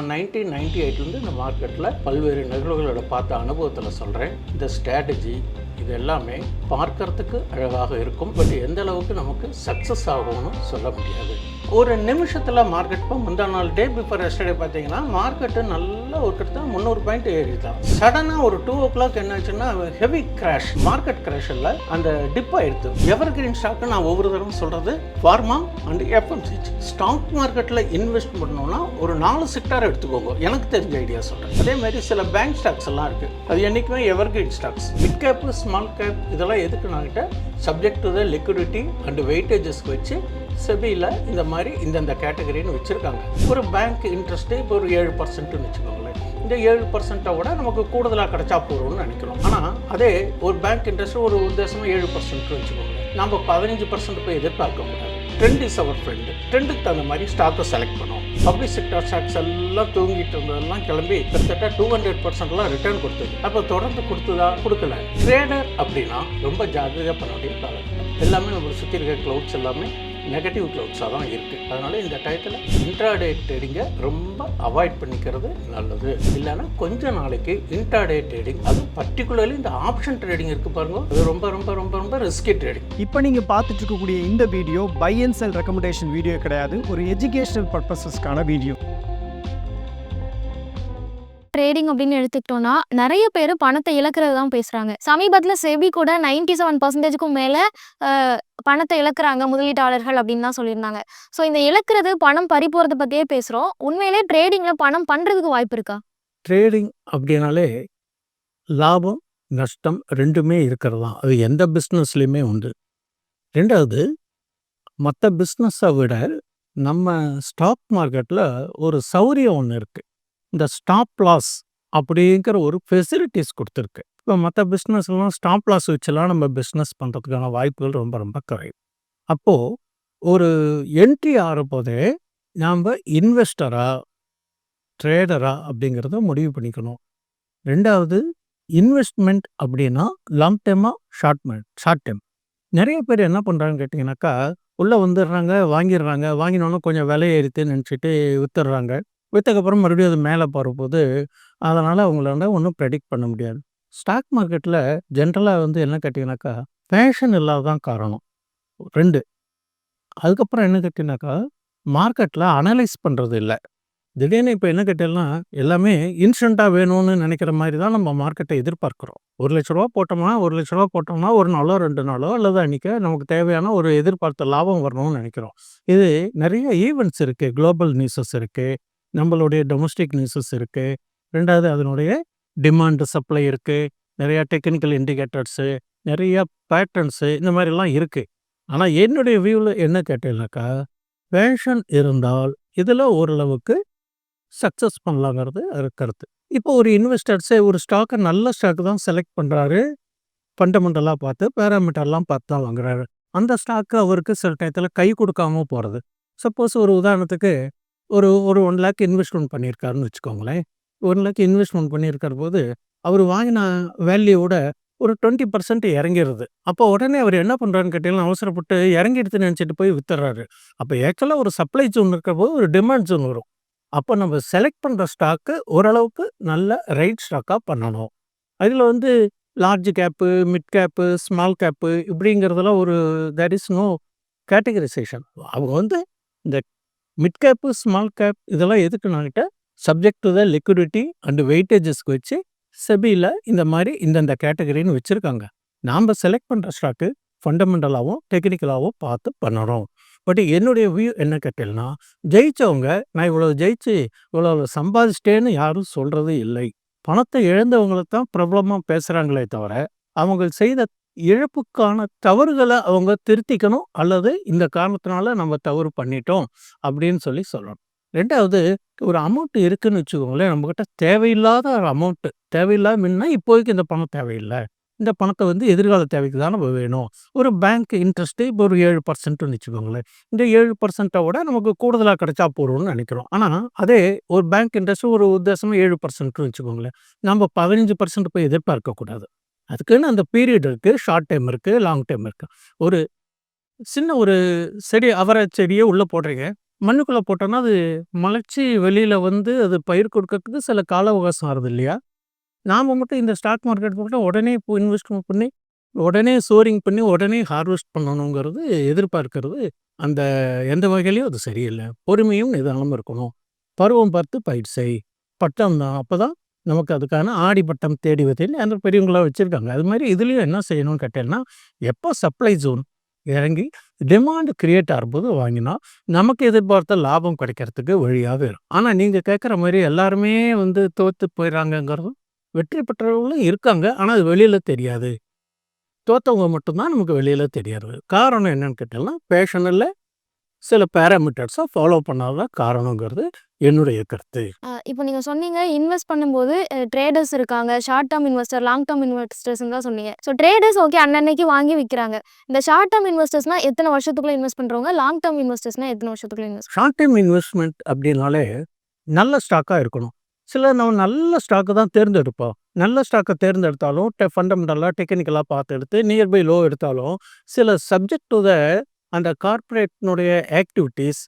நான் 1998 இந்த மார்க்கெட்டில் பல்வேறு நிகழ்வுகளோட பார்த்த அனுபவத்தில் சொல்கிறேன். இந்த ஸ்ட்ராட்டஜி இது எல்லாமே பார்க்கறதுக்கு அழகாக இருக்கும், பட் எந்த அளவுக்கு நமக்கு சக்ஸஸ் ஆகும்னு சொல்ல முடியாது. ஒரு நிமிஷத்தில் மார்க்கெட் முந்தா நாள் டே பிஃபோர் எஸ்டர்டே பார்த்தீங்கன்னா மார்க்கெட்டு நல்லா ஒரு கிட்ட 300 பாயிண்ட் ஏறி தான். சடனாக ஒரு 2 o'clock என்னாச்சுன்னா ஹெவி கிராஷ், மார்க்கெட் கிராஷில் அந்த டிப் ஆயிடுது. எவர் கிரீன் ஸ்டாக்கு நான் ஒவ்வொரு தடவை சொல்கிறது ஃபார்மா அண்ட் எஃப்எம்சிஜி. ஸ்டாக் மார்க்கெட்டில் இன்வெஸ்ட் பண்ணணும்னா ஒரு 4 செக்டார் எடுத்துக்கோங்க. எனக்கு தெரிஞ்ச ஐடியா சொல்கிறேன். அதே மாதிரி சில பேங்க் ஸ்டாக்ஸ் எல்லாம் இருக்குது, அது என்றைக்குமே evergreen stocks. Mid cap, small cap இதெல்லாம் எதுக்கு நாங்கிட்ட subject to the liquidity and வெயிட்டேஜஸ்க்கு வச்சு செபியில் இந்த மாதிரி இந்தந்த கேட்டகரின்னு வச்சுருக்காங்க. ஒரு பேங்க் இன்ட்ரெஸ்ட்டு இப்போ ஒரு 7%ன்னு வச்சுக்கோங்களேன். இந்த 7%-ஐ விட நமக்கு கூடுதலாக கிடைச்சா போகிறோம்னு நினைக்கிறோம். ஆனால் அதே ஒரு பேங்க் இன்ட்ரெஸ்ட் ஒரு உத்தேசமாக 7% வச்சுக்கோங்களேன். நம்ம 15% போய் எதிர்பார்க்க கூடாது. Trend is our friend. ட்ரெண்டுக்கு தகுந்த மாதிரி ஸ்டாக்கை செலக்ட் பண்ணுவோம். பப்ளிக் செக்டர் ஸ்டாக்ஸ் எல்லாம் தூங்கிட்டு இருந்ததெல்லாம் கிளம்பி கிட்டத்தட்ட 200% ரிட்டர்ன் கொடுத்தது. அப்போ தொடர்ந்து கொடுத்ததா? கொடுக்கல. ட்ரேடர் அப்படின்னா ரொம்ப ஜாகிரதையாக பண்ண வேண்டிய காலம். எல்லாமே நம்மளை சுற்றி இருக்க க்ளவுட்ஸ் எல்லாமே நெகட்டிவ் க்ளவுட்ஸாக தான் இருக்குது. அதனால் இந்த டயத்தில் இன்ட்ராடே ட்ரேடிங்கை ரொம்ப அவாய்ட் பண்ணிக்கிறது நல்லது. இல்லைன்னா கொஞ்ச நாளைக்கு இன்ட்ராடே ட்ரேடிங், அது பர்டிகுலர்லி இந்த ஆப்ஷன் ட்ரேடிங் இருக்குது பாருங்க, அது ரொம்ப ரொம்ப ரொம்ப ரொம்ப ரிஸ்கி ட்ரேடிங். இப்போ நீங்கள் பார்த்துட்டு இருக்கக்கூடிய இந்த video by and sell recommendation video கிடையாது, ஒரு எஜுகேஷனல் பர்பஸஸ்க்கான வீடியோ. ட்ரேடிங் அப்படின்னு எடுத்துக்கிட்டோம்னா நிறைய பேர் பணத்தை இழக்கிறது தான் பேசுகிறாங்க. சமீபத்தில் செபி கூட 97%க்கும் மேலே பணத்தை இழக்கிறாங்க முதலீட்டாளர்கள் அப்படின்னு தான் சொல்லியிருந்தாங்க. ஸோ இந்த இழக்கிறது, பணம் பறி போகிறத பற்றியே பேசுகிறோம். உண்மையிலே ட்ரேடிங்கில் பணம் பண்ணுறதுக்கு வாய்ப்பு இருக்கா? ட்ரேடிங் அப்படின்னாலே லாபம் நஷ்டம் ரெண்டுமே இருக்கிறது தான். அது எந்த பிஸ்னஸ்லையுமே உண்டு. ரெண்டாவது, மற்ற பிஸ்னஸை விட நம்ம ஸ்டாக் மார்க்கெட்டில் ஒரு சௌரியம் ஒன்று இருக்குது. இந்த ஸ்டாப் லாஸ் அப்படிங்கிற ஒரு ஃபெசிலிட்டிஸ் கொடுத்துருக்கு. இப்போ மற்ற பிஸ்னஸ்லாம் ஸ்டாப் லாஸ் வச்சுலாம் நம்ம பிஸ்னஸ் பண்ணுறதுக்கான வாய்ப்புகள் ரொம்ப ரொம்ப குறைவு. அப்போது ஒரு என்ட்ரி ஆகிறப்போதே நாம் இன்வெஸ்டரா ட்ரேடரா அப்படிங்கிறத முடிவு பண்ணிக்கணும். ரெண்டாவது, இன்வெஸ்ட்மெண்ட் அப்படின்னா லாங் டேர்மா ஷார்ட் டேர்ம். நிறைய பேர் என்ன பண்ணுறாங்கன்னு கேட்டிங்கனாக்கா, உள்ளே வந்துடுறாங்க, வாங்கினோன்னு கொஞ்சம் விலை ஏறித்துன்னு நினச்சிட்டு விற்றுடுறாங்க. விற்றக்கப்புறம் மறுபடியும் அது மேலே போகிறபோது அதனால் அவங்களால ஒன்றும் ப்ரெடிக்ட் பண்ண முடியாது. ஸ்டாக் மார்க்கெட்டில் ஜென்ரலாக என்ன கேட்டிங்கனாக்கா, பேஷன் இல்லாதான் காரணம் 2. அதுக்கப்புறம் என்ன கேட்டிங்கனாக்கா, மார்க்கெட்டில் அனலைஸ் பண்ணுறது இல்லை. திடீர்னு இப்போ என்ன கேட்டீங்கன்னா எல்லாமே இன்ஸ்டண்ட்டாக வேணும்னு நினைக்கிற மாதிரி தான் நம்ம மார்க்கெட்டை எதிர்பார்க்குறோம். ₹1,00,000 போட்டோம்னா ஒரு நாளோ 2 நாளோ அல்லது அன்றைக்கி நமக்கு தேவையான ஒரு எதிர்பார்த்த லாபம் வரணும்னு நினைக்கிறோம். இது நிறைய ஈவெண்ட்ஸ் இருக்குது, குளோபல் நியூஸஸ் இருக்குது, நம்மளுடைய டொமஸ்டிக் நியூஸஸ் இருக்குது. ரெண்டாவது, அதனுடைய டிமாண்டு சப்ளை இருக்குது, நிறையா டெக்னிக்கல் இண்டிகேட்டர்ஸு, நிறையா பேட்டர்ன்ஸு, இந்த மாதிரிலாம் இருக்குது. ஆனால் என்னுடைய வியூவில் என்ன கேட்டீங்கன்னாக்கா, பேஷன் இருந்தால் இதில் ஓரளவுக்கு சக்ஸஸ் பண்ணலாங்கிறது அது கருத்து. இப்போ ஒரு இன்வெஸ்டர்ஸே ஒரு ஸ்டாக்கை நல்ல ஸ்டாக்கு தான் செலக்ட் பண்ணுறாரு, ஃபண்டமெண்டலாக பார்த்து பேராமீட்டர்லாம் பார்த்து தான் வாங்குறாரு. அந்த ஸ்டாக்கு அவருக்கு சில டயத்தில் கை கொடுக்காம போகிறது. சப்போஸ் ஒரு உதாரணத்துக்கு ஒரு 1 lakh இன்வெஸ்ட்மெண்ட் பண்ணியிருக்காருன்னு வச்சுக்கோங்களேன். 1 lakh இன்வெஸ்ட்மெண்ட் பண்ணியிருக்கிற போது அவர் வாங்கின வேல்யூவோட ஒரு 20% இறங்கிடுது. அப்போ உடனே அவர் என்ன பண்ணுறாருன்னு கேட்டீங்கன்னா, அவசரப்பட்டு இறங்கிடுதுன்னு நினச்சிட்டு போய் வித்துறாரு. அப்போ ஆக்சுவலாக ஒரு சப்ளை ஜோன் இருக்கிற போது ஒரு டிமாண்ட் ஜோன் வரும். அப்போ நம்ம செலக்ட் பண்ணுற ஸ்டாக்கு ஓரளவுக்கு நல்ல ரைட் ஸ்டாக்காக பண்ணணும். அதில் large cap, mid cap, small cap இப்படிங்கிறதுலாம் ஒரு தேர் இஸ் நோ கேட்டகரைசேஷன். அவங்க இந்த மிட் கேப்பு, ஸ்மால் கேப் இதெல்லாம் எதுக்குனாக்கிட்ட subject to the liquidity and வெயிட்டேஜஸ்க்கு வச்சு செபியில் இந்த மாதிரி இந்தந்த கேட்டகரின்னு வச்சுருக்காங்க. நாம் செலக்ட் பண்ணுற ஸ்டாக்கு ஃபண்டமெண்டலாகவும் டெக்னிக்கலாகவும் பார்த்து பண்ணணும். பட் என்னுடைய வியூ என்ன கேட்டீங்கன்னா, ஜெயித்தவங்க நான் இவ்வளோ ஜெயிச்சு இவ்வளோ சம்பாதிச்சிட்டேன்னு யாரும் சொல்கிறது இல்லை. பணத்தை இழந்தவங்களை தான் பிரபலமாக பேசுகிறாங்களே தவிர, அவங்க செய்த இழப்புக்கான தவறுகளை அவங்க திருத்திக்கணும், அல்லது இந்த காரணத்தினால நம்ம தவறு பண்ணிட்டோம் அப்படின்னு சொல்லணும். ரெண்டாவது, ஒரு அமௌண்ட் இருக்குதுன்னு வச்சுக்கோங்களேன், நம்மக்கிட்ட தேவையில்லாத ஒரு அமௌண்ட்டு, தேவையில்லாத முன்னா இப்போதைக்கு இந்த பணம் தேவையில்லை, இந்த பணத்தை எதிர்கால தேவைக்கு தான் நம்ம வேணும். ஒரு பேங்க் இன்ட்ரெஸ்ட்டு இப்போ ஒரு 7%ன்னு வச்சுக்கோங்களேன். இந்த 7%-ஐ விட நமக்கு கூடுதலாக கிடைச்சா போகிறோம்னு நினைக்கிறோம். ஆனால் அதே ஒரு பேங்க் இன்ட்ரெஸ்ட்டு ஒரு உத்தேசமாக 7%ன்னு வச்சுக்கோங்களேன். நம்ம 15% போய் எதிர்பார்க்கக்கூடாது. அதுக்குன்னு அந்த பீரியட் இருக்குது, ஷார்ட் டைம் இருக்குது, லாங் டைம் இருக்குது. ஒரு சின்ன ஒரு செடி, அவரை செடியை உள்ளே போடுறீங்க, மண்ணுக்குள்ள போட்டோம்னா, அது முளைச்சு வெளியில வந்து அது பயிர் கொடுக்கறதுக்கு சில கால அவகாசம் ஆகுது இல்லையா? நாம மட்டும் இந்த ஸ்டாக் மார்க்கெட் போட்டா உடனே இப்போ இன்வெஸ்ட்மென்ட் பண்ணி, உடனே சோரிங் பண்ணி, உடனே ஹார்வெஸ்ட் பண்ணணுங்கிறது எதிர்பார்க்கிறது, அந்த எந்த வகையிலயும் அது சரியில்ல. பொறுமையும் நிதானமும் இருக்கணும். பருவம் பார்த்து பயிர் செய். பட்டம் தான். அப்பதான் நமக்கு அதுக்கான ஆடி பட்டம் தேடி விதைன்னு அந்த பெரியவங்களா வச்சிருக்காங்க. அது மாரி இதுலயும் என்ன செய்யணும்னு கேட்டீங்கன்னா, எப்போ சப்ளை ஜோன் இறங்கி டிமாண்ட் கிரியேட் ஆகும்போது வாங்கினா, நமக்கு எதிர்பார்த்த லாபம் கிடைக்கிறதுக்கு வழியாக இருக்கும். ஆனா நீங்க கேட்குற மாரி எல்லாருமே வந்து தோத்து போயிறாங்கங்கிறதும், வெற்றி பெற்றவர்களும் இருக்காங்க. ஆனா அது வெளியில தெரியாது. தோத்தவங்க மட்டும் தான் நமக்கு வெளியில தெரியறது. காரணம் என்னன்னு கேட்டீங்கன்னா, பேஷன் இல்ல, சில பேராமீட்டர்ஸ ஃபாலோ பண்ணாத காரணங்கிறது என்னுடைய கருத்து. இப்போ நீங்க சொன்னீங்க இன்வெஸ்ட் பண்ணும்போது ட்ரேடர்ஸ் இருக்காங்க. Short term investor, long term இன்வெஸ்டர்ஸ்ன்னு தான் சொன்னீங்க. ஸோ ட்ரேடர்ஸ் ஓகே அன்னன்னைக்கு வாங்கி விக்கிறாங்க. இந்த ஷார்ட் டேர்ம் இன்வெஸ்டர்ஸ்னா எத்தன வருஷத்துக்குள்ள இன்வெஸ்ட் பண்றவங்க? லாங் டேர்ம் இன்வெஸ்டர்ஸ்னா எத்தன வருஷத்துக்குள்ள இன்வெஸ்ட் ஷார்ட் டெர்ம் இன்வெஸ்ட்மென்ட் அப்படின்னாலே நல்ல ஸ்டாக்கா இருக்கணும். சிலர் நம்ம நல்ல ஸ்டாக்க தான் தேர்ந்தெடுப்போம். நல்ல ஸ்டாக்க தேர்ந்தெடுத்தாலும் ஃபண்டமெண்டலா, டெக்னிக்கலா பார்த்து எடுத்து நியர் பை லோ எடுத்தாலும், சில சப்ஜெக்ட் டு த அந்த கார்ப்பரேட்னுடைய ஆக்டிவிட்டீஸ்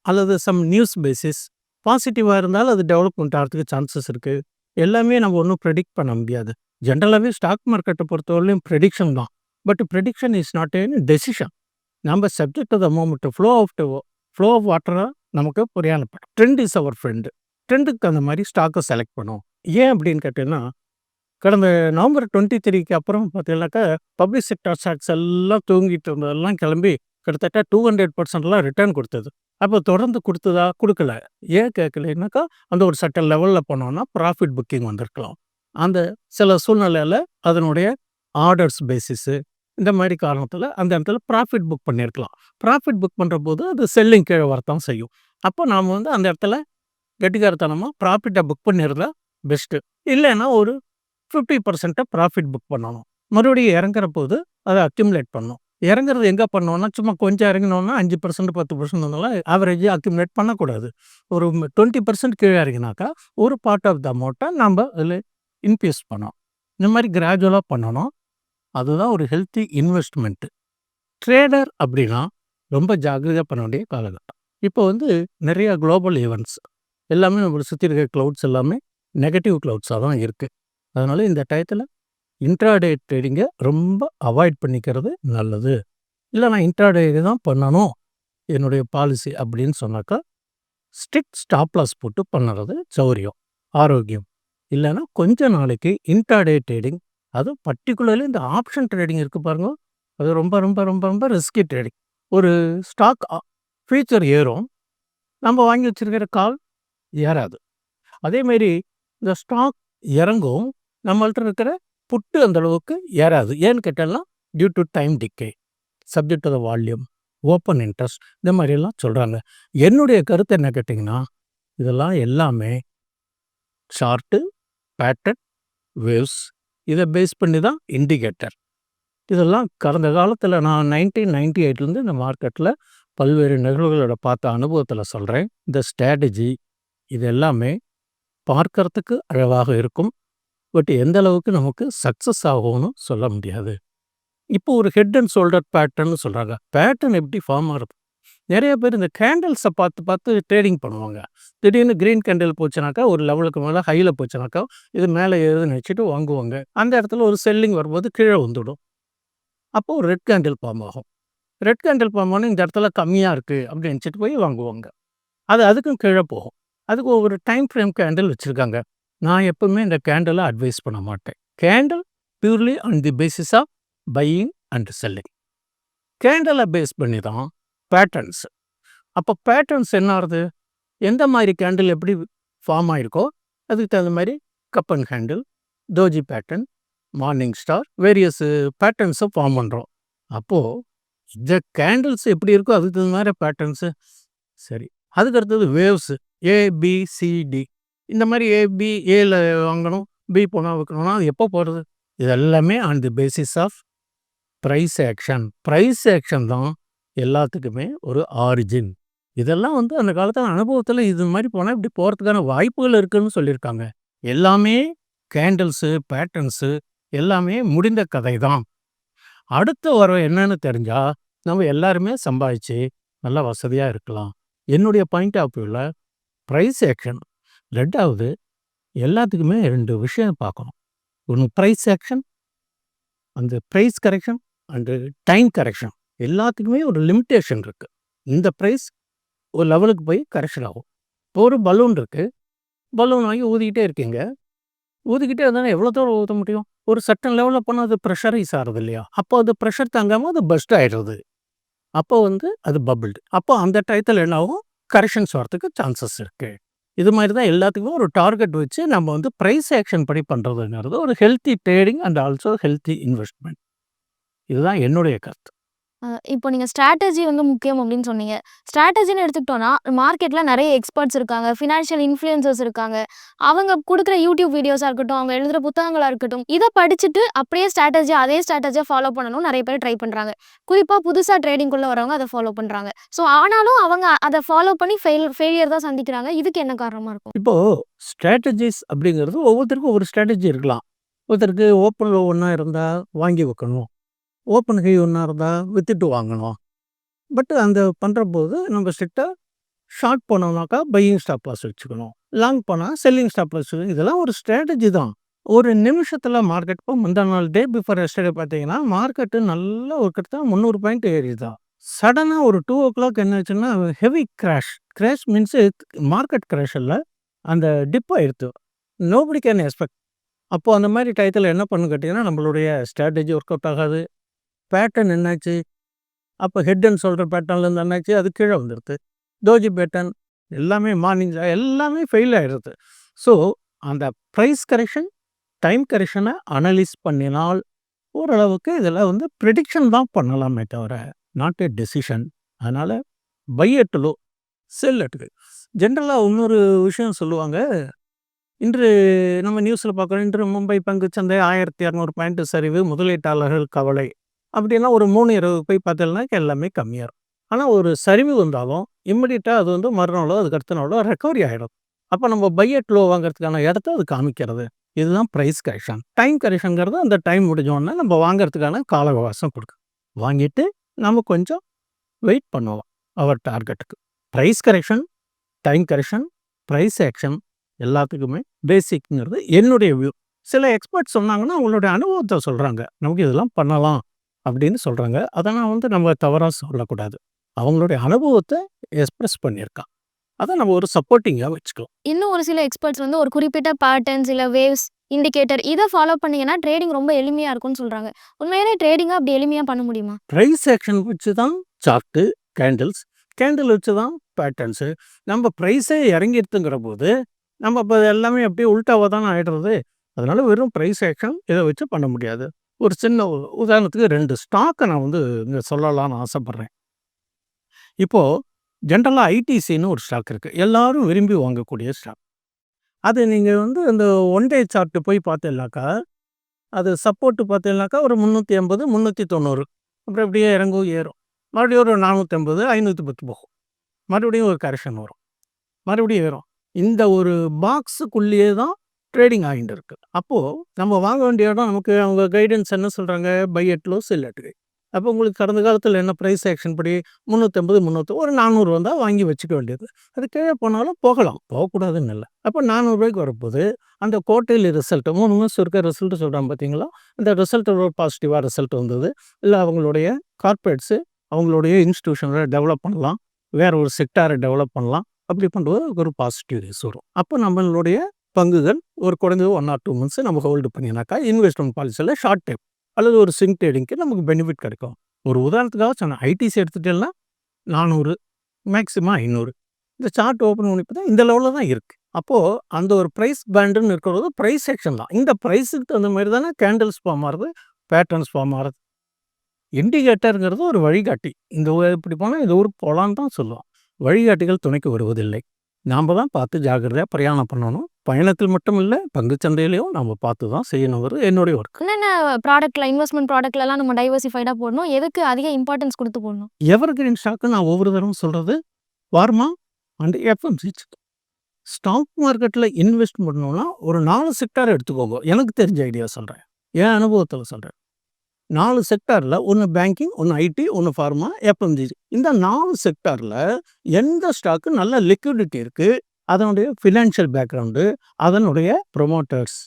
அல்லது சம் நியூஸ் பேசிஸ் பாசிட்டிவா இருந்தாலும் அது டெவலப்மெண்ட் ஆகிறதுக்கு சான்சஸ் இருக்கு. எல்லாமே நம்ம ஒண்ணும் பிரெடிக்ட் பண்ண முடியாது. ஜெனரலாவே ஸ்டாக் மார்க்கெட்ட பொறுத்தவரையிலும் பிரெடிக்ஷன் தான். But prediction is not a decision. நம்ம subject to the moment flow of வாட்டரா நமக்கு புரியானப்படும். Trend is our friend. ட்ரெண்டுக்கு அந்த மாதிரி ஸ்டாக்கை செலக்ட் பண்ணும். ஏன் அப்படின்னு கேட்டீங்கன்னா, கடந்த நவம்பர் 23க்கு அப்புறம் பார்த்தீங்கன்னாக்கா, பப்ளிக் செக்டார் ஸ்டாக்ஸ் எல்லாம் தூங்கிட்டு இருந்ததெல்லாம் கிளம்பி கிட்டத்தட்ட 200% ரிட்டர்ன் கொடுத்தது. அப்போ தொடர்ந்து கொடுத்ததா? கொடுக்கல. ஏன் கேட்கலைன்னாக்கா, அந்த ஒரு சர்டன் லெவலில் போனோம்னா ப்ராஃபிட் புக்கிங் வந்திருக்கலாம். அந்த சில சூழ்நிலையில் அதனுடைய ஆர்டர்ஸ் பேசிஸு இந்த மாதிரி காரணத்தில் அந்த இடத்துல ப்ராஃபிட் புக் பண்ணியிருக்கலாம். ப்ராஃபிட் புக் பண்ணுற போது அது செல்லிங் கீழே வரத்தான் செய்யும். அப்போ நாம் வந்து அந்த இடத்துல கெட்டிக்காரத்தனமாக ப்ராஃபிட்டை புக் பண்ணியிருந்தா பெஸ்ட்டு. இல்லைன்னா ஒரு 50% ப்ராஃபிட் புக் பண்ணணும். மறுபடியும் இறங்குற போது அதை அக்யூமுலேட் பண்ணணும். இறங்குறது எங்கே பண்ணோம்னா, சும்மா கொஞ்சம் இறங்கினோன்னா 5% 10% ஆவரேஜாக அக்யூமுலேட் பண்ணக்கூடாது. ஒரு 20% கீழே இறங்கினாக்கா ஒரு பார்ட் ஆஃப் த அமௌண்ட்டை நம்ம அதில் இன்வெஸ்ட் பண்ணணும். இந்த மாதிரி கிராஜுவலாக பண்ணணும். அதுதான் ஒரு ஹெல்த்தி இன்வெஸ்ட்மெண்ட்டு. ட்ரேடர் அப்படின்னா ரொம்ப ஜாக்கிரதையாக பண்ண வேண்டிய காலகட்டம். இப்போ வந்து நிறைய குளோபல் ஈவெண்ட்ஸ் எல்லாமே நம்மளை சுற்றி இருக்க க்ளவுட்ஸ் எல்லாமே நெகட்டிவ் க்ளவுட்ஸாக தான் இருக்குது. அதனால் இந்த டயத்தில் இன்ட்ராடே ட்ரேடிங்கை ரொம்ப அவாய்ட் பண்ணிக்கிறது நல்லது. இல்லை நான் இன்ட்ராடே தான் பண்ணணும் என்னுடைய பாலிசி அப்படின்னு சொன்னாக்கா, ஸ்ட்ரிக்ட் ஸ்டாப் லாஸ் போட்டு பண்ணுறது சௌரியம், ஆரோக்கியம். இல்லைன்னா கொஞ்ச நாளைக்கு இன்ட்ராடே ட்ரேடிங், அதுவும் பர்டிகுலர்லி இந்த ஆப்ஷன் ட்ரேடிங் இருக்குது பாருங்க, அது ரொம்ப ரொம்ப ரொம்ப ரொம்ப ரிஸ்கி ட்ரேடிங். ஒரு ஸ்டாக் ஃபியூச்சர் ஏறும், நம்ம வாங்கி வச்சிருக்கிற கால் ஏறாது. அதேமாரி இந்த ஸ்டாக் இறங்கும், நம்மள்ட்ட இருக்கிற புட்டு அந்த அளவுக்கு ஏறாது. ஏன்னு கேட்டால்னா due to time decay, subject to the volume, open interest இந்த மாதிரியெல்லாம் சொல்கிறாங்க. என்னுடைய கருத்து என்ன கேட்டிங்கன்னா, இதெல்லாம் எல்லாமே சார்ட்டு, பேட்டர்ன், வேவ்ஸ் இதை பேஸ் பண்ணி தான் இண்டிகேட்டர். இதெல்லாம் கடந்த காலத்தில் நான் 1998 இந்த மார்க்கெட்டில் பல்வேறு நிகழ்வுகளோட பார்த்த அனுபவத்தில் சொல்கிறேன். இந்த ஸ்ட்ராட்டஜி இது எல்லாமே பார்க்கறதுக்கு அழகாக இருக்கும். பட் எந்த அளவுக்கு நமக்கு சக்ஸஸ் ஆகும்னு சொல்ல முடியாது. இப்போ ஒரு ஹெட் அண்ட் ஷோல்டர் பேட்டர்ன்னு சொல்கிறாங்க. பேட்டர்ன் எப்படி ஃபார்ம் ஆகுது? நிறைய பேர் இந்த கேண்டில்ஸை பார்த்து பார்த்து ட்ரேடிங் பண்ணுவாங்க. திடீர்னு க்ரீன் கேண்டில் போச்சுனாக்கா, ஒரு லெவலுக்கு மேலே ஹையில் போச்சுனாக்கா, இது மேலே ஏறுதுன்னு நினச்சிட்டு வாங்குவாங்க. அந்த இடத்துல ஒரு செல்லிங் வரும்போது கீழே வந்துடும். அப்போது ஒரு ரெட் கேண்டில் ஃபார்ம் ஆகும். ரெட் கேண்டில் ஃபார்ம் ஆனால் இந்த இடத்துல கம்மியாக இருக்குது அப்படின்னு நினச்சிட்டு போய் வாங்குவாங்க. அது அதுக்கும் கீழே போகும். அதுக்கு ஒரு டைம் ஃப்ரேம் கேண்டில் வச்சுருக்காங்க. நான் எப்பவுமே இந்த கேண்டிலை அட்வைஸ் பண்ண மாட்டேன். Candle purely on the basis of buying and selling. கேண்டிலை பேஸ் பண்ணி தான் பேட்டர்ன்ஸ். அப்போ பேட்டர்ன்ஸ் என்ன ஆகுது? எந்த மாதிரி கேண்டில் எப்படி ஃபார்ம் ஆகிருக்கோ அதுக்கு தகுந்த மாதிரி cup and handle, doji pattern, morning star various பேட்டர்ன்ஸை ஃபார்ம் பண்ணுறோம். அப்போது இந்த கேண்டில்ஸ் எப்படி இருக்கோ அதுக்கு தகுந்த மாதிரி பேட்டர்ன்ஸு. சரி, அதுக்கு அடுத்தது வேவ்ஸு ஏபிசிடி. இந்த மாதிரி ஏபி ஏல வாங்கணும், பி போனால் வைக்கணும்னா அது எப்போ போகிறது? இது எல்லாமே on the basis of price action. Price action தான் எல்லாத்துக்குமே ஒரு ஆரிஜின். இதெல்லாம் வந்து அந்த காலத்தில் அனுபவத்தில் இது மாதிரி போனால் இப்படி போகிறதுக்கான வாய்ப்புகள் இருக்குதுன்னு சொல்லியிருக்காங்க. எல்லாமே கேண்டில்ஸு பேட்டர்ன்ஸு எல்லாமே முடிந்த கதை தான். அடுத்த வர என்னன்னு தெரிஞ்சால் நம்ம எல்லாருமே சம்பாதிச்சு நல்லா வசதியாக இருக்கலாம். என்னுடைய பாயிண்ட் ஆஃப் வியூவில் ப்ரைஸ் ஆக்ஷன். 2வது எல்லாத்துக்குமே 2 விஷயம் பார்க்கணும். ஒன்று ப்ரைஸ் ஆக்ஷன், அந்த price correction and time correction. எல்லாத்துக்குமே ஒரு லிமிட்டேஷன் இருக்குது. இந்த ப்ரைஸ் ஒரு லெவலுக்கு போய் கரெக்ஷன் ஆகும். இப்போ ஒரு பலூன் இருக்குது, பலூன் வாங்கி ஊதிக்கிட்டே இருக்கீங்க. ஊதிக்கிட்டே இருந்தால் எவ்வளோ தூரம் ஊத முடியும்? ஒரு சர்டன் லெவலில் போனால் அது ப்ரெஷரைஸ் ஆகிறது இல்லையா? அப்போ அது ப்ரெஷர் தாங்காமல் அது பஸ்ட் ஆகிடுறது. அப்போ அது பபிள்டு. அப்போ அந்த டயத்தில் என்ன ஆகும்? கரெக்ஷன்ஸ் வரத்துக்கு சான்சஸ் இருக்குது. இது மாதிரி தான் எல்லாத்துக்குமே ஒரு டார்கெட் வச்சு நம்ம ப்ரைஸ் ஆக்ஷன் படி பண்ணுறதுங்கிறது ஒரு healthy trading and also healthy investment. இதுதான் என்னுடைய கருத்து. இப்போ நீங்க ஸ்ட்ராட்டஜி முக்கியம் அப்படின்னு சொன்னீங்க. ஸ்ட்ராட்டஜின்னு எடுத்துக்கிட்டோம்னா, மார்க்கெட்ல நெறைய எக்ஸ்பர்ட்ஸ் இருக்காங்க. ஃபினான்ஷியல் இன்ஃப்ளூயன்சர்ஸ் இருக்காங்க. அவங்க குடுக்குற யூடியூப் வீடியோஸா இருக்கட்டும், அவங்க எழுதுற புத்தகங்களா இருக்கட்டும், இத படிச்சுட்டு அப்படியே அதே ஸ்ட்ராட்டஜிய ஃபாலோ பண்ணணும்னு நெறைய பேர் ட்ரை பண்றாங்க. குறிப்பா புதுசா ட்ரேடிங்குள்ள வரவங்க அத ஃபாலோ பண்றாங்க. ஆனாலும் அவங்க அத ஃபாலோ பண்ணி ஃபெயிலியர் தான் சந்திக்கிறாங்க. இதுக்கு என்ன காரணமா இருக்கும்? இப்போ ஸ்ட்ராட்டஜிஸ் அப்படிங்கிறது ஒவ்வொருத்தருக்கும் ஒரு ஸ்ட்ராட்டஜி இருக்கலாம். ஒருத்தருக்கு ஓப்பன் லோ ஒன்றா இருந்தால் வாங்கி வைக்கணும், ஓப்பன் ஹை ஒன்றா இருந்தால் வித்துட்டு வாங்கணும். பட் அந்த பண்ணுறபோது நம்ம ஸ்ட்ரிக்டாக ஷார்ட் போனோம்னாக்கா பையிங் ஸ்டாப் லாஸ் வச்சுக்கணும், லாங் போனால் செல்லிங் ஸ்டாப் லாஸ். இதெல்லாம் ஒரு ஸ்ட்ராட்டஜி தான். ஒரு நிமிஷத்தில் மார்க்கெட் இப்போ முந்தா நாள் டே பிஃபோர் எஸ்டர்டே பார்த்தீங்கன்னா மார்க்கெட்டு நல்லா ஒரு கிட்டத்தட்ட 300 பாயிண்ட் ஏறிதான். சடனாக ஒரு 2 o'clock என்ன ஆச்சுன்னா heavy crash means market crash இல்லை, அந்த டிப் ஆயிடுத்து. Nobody can expect. அப்போது அந்த மாதிரி டயத்தில் என்ன பண்ணு கேட்டிங்கன்னா நம்மளுடைய ஸ்ட்ராட்டஜி ஒர்க் அவுட் ஆகாது. பேட்டர்ன் என்னாச்சு? அப்போ ஹெட்ன்னு சொல்கிற பேட்டர்ன்லேருந்து என்னாச்சு? அது கீழே வந்துடுது. டோஜி பேட்டர்ன் எல்லாமே மார்னிங் எல்லாமே ஃபெயில் ஆகிடுது. ஸோ அந்த ப்ரைஸ் கரெக்ஷன், டைம் கரெக்ஷனை அனலைஸ் பண்ணினால் ஓரளவுக்கு இதில் ப்ரெடிக்ஷன் தான் பண்ணலாமே தவிர நாட் எ டெசிஷன். அதனால் by at low, sell at high. ஜென்ரலாக இன்னொரு விஷயம் சொல்லுவாங்க. இன்று நம்ம நியூஸில் பார்க்குறோம், இன்று மும்பை பங்குச்சந்தை 1200 பாயிண்ட் சரிவு, முதலீட்டாளர்கள் கவலை. அப்படின்னா ஒரு 3:20 போய் பார்த்தோம்னா எல்லாமே கம்மியாக இருக்கும். ஆனால் ஒரு சரிவு வந்தாலும் இம்மிடியட்டாக அது மறுநாளோ அதுக்கு அடுத்த நாளோ ரெக்கவரி ஆகிடும். அப்போ நம்ம பை அட் லோ வாங்குறதுக்கான இடத்த அது காமிக்கிறது. இதுதான் ப்ரைஸ் கரெக்ஷன். டைம் கரெக்ஷனுங்கிறது அந்த டைம் முடிஞ்சோடனே நம்ம வாங்குறதுக்கான கால அவகாசம் கொடுக்கும். வாங்கிட்டு நம்ம கொஞ்சம் வெயிட் பண்ணுவோம் அவர் டார்கெட்டுக்கு. Price correction, time correction, price action எல்லாத்துக்குமே பேசிக்ங்கிறது என்னுடைய வியூ. சில எக்ஸ்பர்ட்ஸ் சொன்னாங்கன்னா அவங்களுடைய அனுபவத்தை சொல்கிறாங்க, நமக்கு இதெல்லாம் பண்ணலாம் அப்படின்னு சொல்கிறாங்க. அதை நான் நம்ம தவறாக சொல்லக்கூடாது. அவங்களுடைய அனுபவத்தை எக்ஸ்பிரஸ் பண்ணியிருக்கான். அதை நம்ம ஒரு சப்போர்ட்டிங்காக வச்சுக்கலாம். இன்னும் ஒரு சில எக்ஸ்பர்ட்ஸ் ஒரு குறிப்பிட்ட பேட்டர்ன்ஸ் இல்லை வேவ்ஸ், இண்டிகேட்டர் இதை ஃபாலோ பண்ணீங்கன்னா ட்ரேடிங் ரொம்ப எளிமையாக இருக்கும்னு சொல்கிறாங்க. உண்மையிலே ட்ரேடிங்காக அப்படி எளிமையாக பண்ண முடியுமா? ப்ரைஸ் ஆக்ஷன் வச்சு தான் சார்ட்டு, கேண்டில் வச்சு தான் பேட்டர்ன்ஸு. நம்ம ப்ரைஸே இறங்கிடுதுங்கிற போது நம்ம இப்போ எல்லாமே அப்படியே உள்டாவாக தானே ஆகிடுறது. அதனால் வெறும் ப்ரைஸ் ஆக்ஷன் இதை வச்சு பண்ண முடியாது. ஒரு சின்ன உதாரணத்துக்கு 2 ஸ்டாக்கை நான் இங்கே சொல்லலாம்னு ஆசைப்பட்றேன். இப்போது ஜென்ரலாக ஐடிசின்னு ஒரு ஸ்டாக் இருக்குது, எல்லாரும் விரும்பி வாங்கக்கூடிய ஸ்டாக். அது நீங்கள் இந்த ஒன் டே சார்ட்டு போய் பார்த்தீங்கன்னாக்கா அது சப்போர்ட்டு பார்த்தீங்கன்னாக்கா ஒரு 380, 390, அப்புறம் இப்படியே இறங்கும் ஏறும். மறுபடியும் ஒரு 450, 510 போகும். மறுபடியும் ஒரு கரெக்ஷன் வரும், மறுபடியும் ஏறும். இந்த ஒரு பாக்ஸுக்குள்ளேயே தான் ட்ரேடிங் ஆகிட்டு இருக்குது. அப்போது நம்ம வாங்க வேண்டிய இடம் நமக்கு அவங்க கைடன்ஸ் என்ன சொல்கிறாங்க? By at low, sell at high. அப்போ உங்களுக்கு கடந்த காலத்தில் என்ன ப்ரைஸ் ஆக்ஷன் படி 380, 300, ஒரு 400 வந்தால் வாங்கி வச்சுக்க வேண்டியது. அது கீழே போனாலும் போகலாம், போகக்கூடாதுன்னு இல்லை. அப்போ 400 ரூபாய்க்கு வரப்போது அந்த குவார்ட்டர்லி ரிசல்ட் 3 மாதம் இருக்க ரிசல்ட் சொல்கிறாங்க பார்த்தீங்களா? அந்த ரிசல்ட் ஒரு பாசிட்டிவாக ரிசல்ட் வந்தது. இல்லை அவங்களுடைய கார்ப்பரேட்ஸு அவங்களுடைய இன்ஸ்டியூஷனை டெவலப் பண்ணலாம், வேறு ஒரு செக்டாரை டெவலப் பண்ணலாம். அப்படி பண்ணும்போது ஒரு பாசிட்டிவ் நியூஸ் வரும். அப்போ நம்மளுடைய பங்குகள் ஒரு குறைஞ்சது 1 or 2 months நம்ம ஹோல்டு பண்ணினாக்கா இன்வெஸ்ட்மெண்ட் பாலிசியில் ஷார்ட் டைம் அல்லது ஒரு சிங் ட்ரேடிங்க்கு நமக்கு பெனிஃபிட் கிடைக்கும். ஒரு உதாரணத்துக்காக சொன்னேன், ஐடிசி எடுத்துகிட்டேன்னா 400, மேக்ஸிமம் 500. இந்த சார்ட் ஓப்பன் பண்ணி பார்த்தா இந்த லெவலில் தான் இருக்குது. அப்போது அந்த ஒரு ப்ரைஸ் பேண்டுன்னு இருக்கிறது ப்ரைஸ் செக்ஷன் தான். இந்த ப்ரைஸுக்கு தகுந்த மாதிரி தானே கேண்டில்ஸ் ஃபார்ம் ஆகிறது, பேட்டர்ன்ஸ் ஃபார்ம் ஆகிறது. இண்டிகேட்டருங்கிறது ஒரு வழிகாட்டி. இந்த இப்படி போனால் இந்த ஊருக்கு போகலான்னு தான் சொல்லுவோம். வழிகாட்டிகள் துணைக்கு வருவதில்லை. நாம் தான் பார்த்து ஜாக்கிரதையாக பிரயாணம் பண்ணணும். பயணத்தில் மட்டும் இல்லை, பங்குச்சந்தையிலையும் நம்ம பார்த்து தான் செய்யணுங்கிறது என்னுடைய ஒர்க். என்னென்ன ப்ராடக்ட்டில், இன்வெஸ்ட்மெண்ட் ப்ராடக்ட்லலாம் நம்ம டைவர்சிஃபைடாக போடணும்? எதுக்கு அதிக இம்பார்ட்டன்ஸ் கொடுத்து போடணும்? எவர்கிரீன் ஸ்டாக்கு நான் ஒவ்வொரு தடவை சொல்கிறது ஃபார்மா அண்ட் எஃப்எம்சிஜி. ஸ்டாக் மார்க்கெட்டில் இன்வெஸ்ட் பண்ணணும்னா ஒரு 4 செக்டார் எடுத்துக்கோங்க. எனக்கு தெரிஞ்ச ஐடியா சொல்கிறேன், என் அனுபவத்தில் சொல்கிறேன். 4 செக்டார்ல ஒண்ணு பேங்கிங், ஒண்ணு ஐடி, ஒண்ணு ஃபார்மா, எஃப்எம்சிஜி. இந்த 4 செக்டார்ல எந்த ஸ்டாக்கு நல்ல லிக்விடிட்டி இருக்கு, அதனுடைய ஃபினான்ஷியல் பேக்ரவுண்டு, அதனுடைய ப்ரொமோட்டர்ஸ்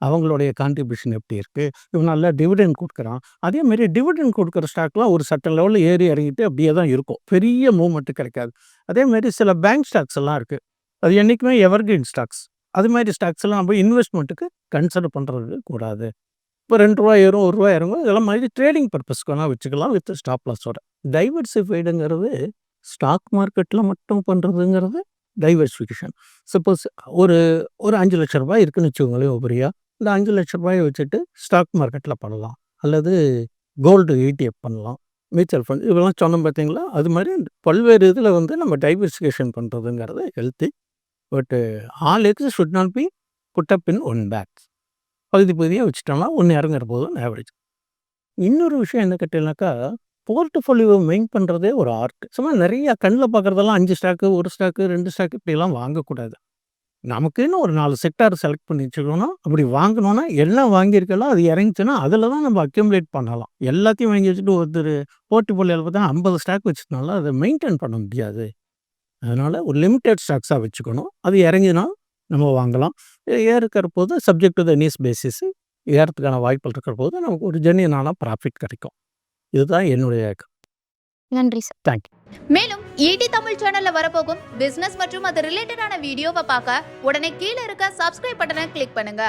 அவங்களுடைய கான்ட்ரிபியூஷன் எப்படி இருக்கு, இவன் நல்லா டிவிடெண்ட் குடுக்குறான். அதே மாரி டிவிடெண்ட் குடுக்குற ஸ்டாக்லாம் ஒரு சர்டன் லெவல்ல ஏறி இறங்கிட்டு அப்படியே தான் இருக்கும். பெரிய மூவ்மெண்ட் கிடைக்காது. அதே மாரி சில பேங்க் ஸ்டாக்ஸ் எல்லாம் இருக்கு. அது என்னைக்குமே எவர்கிரீன் ஸ்டாக்ஸ். அது மாரி ஸ்டாக்ஸ் எல்லாம் நம்ம இன்வெஸ்ட்மெண்ட்டுக்கு கன்சிடர் பண்றது கூடாது. இப்போ ரூ. 2 ஏறும், ரூ. 1 இறங்கும். இதெல்லாம் மாதிரி ட்ரேடிங் பர்பஸ்க்கு வேணா வச்சுக்கலாம் வித் ஸ்டாப் லாஸோட. டைவர்சிஃபைடுங்கிறது ஸ்டாக் மார்க்கெட்ல மட்டும் பண்றதுங்கிறது டைவர்சிஃபிகேஷன். சப்போஸ் ஒரு ஒரு ரூ. 5,00,000 இருக்குன்னு வச்சுக்கோங்களேன் உபரியா. இந்த ரூ. 5,00,000 வச்சுட்டு ஸ்டாக் மார்க்கெட்ல பண்ணலாம். அல்லது கோல்டு ETF பண்ணலாம். மியூச்சுவல் ஃபண்ட் இதெல்லாம் சொன்னோம் பார்த்தீங்களா? அது மாதிரி பல்வேறு இதில் வந்து நம்ம டைவர்சிஃபிகேஷன் பண்ணுறதுங்கிறது healthy. But all eggs should not be put up in one bag. பகுதி பகுதியாக வச்சுட்டோம்னா ஒன்று இறங்குற போதும் ஆவரேஜ். இன்னொரு விஷயம் என்ன கேட்டீங்கன்னாக்கா, போர்ட்ஃபோலியோ மெயின் பண்ணுறதே ஒரு ஆர்ட். சும்மா நிறையா கண்ணில் பார்க்குறதெல்லாம் 5 ஸ்டாக்கு, 1 ஸ்டாக்கு, 2 ஸ்டாக்கு இப்படிலாம் வாங்கக்கூடாது. நமக்குன்னு ஒரு 4 செக்டார் செலக்ட் பண்ணி வச்சுக்கணும். அப்படி வாங்கினோன்னா எல்லாம் வாங்கியிருக்கலாம், அது இறங்கிச்சுன்னா அதில் தான் நம்ம அக்யூமுலேட் பண்ணலாம். எல்லாத்தையும் வாங்கி வச்சுட்டு ஒருத்தர் போர்ட்ஃபோலியோவில் பார்த்தா 50 ஸ்டாக் வச்சுருந்தாலும் அதை மெயின்டைன் பண்ண முடியாது. அதனால் ஒரு லிமிட்டட் ஸ்டாக்ஸாக வச்சுக்கணும். அது இறங்கினா நம்ம வாங்கலாம். ஏறுக்கிற போது subject to the needs basis ஏறத்துக்கான வாய்ப்புகள் இருக்கிற போது நமக்கு ஒரு ஜென்யூனான ப்ராஃபிட் கிடைக்கும். இதுதான் என்னுடைய நன்றி சார். தேங்க்யூ. மேலும் ஈடி தமிழ் சேனல்ல வரப்போகும் பிசினஸ் மற்றும் அது ரிலேட்டடான வீடியோவை பார்க்க உடனே கீழே இருக்க சப்ஸ்கிரைப் பட்டனை கிளிக் பண்ணுங்க.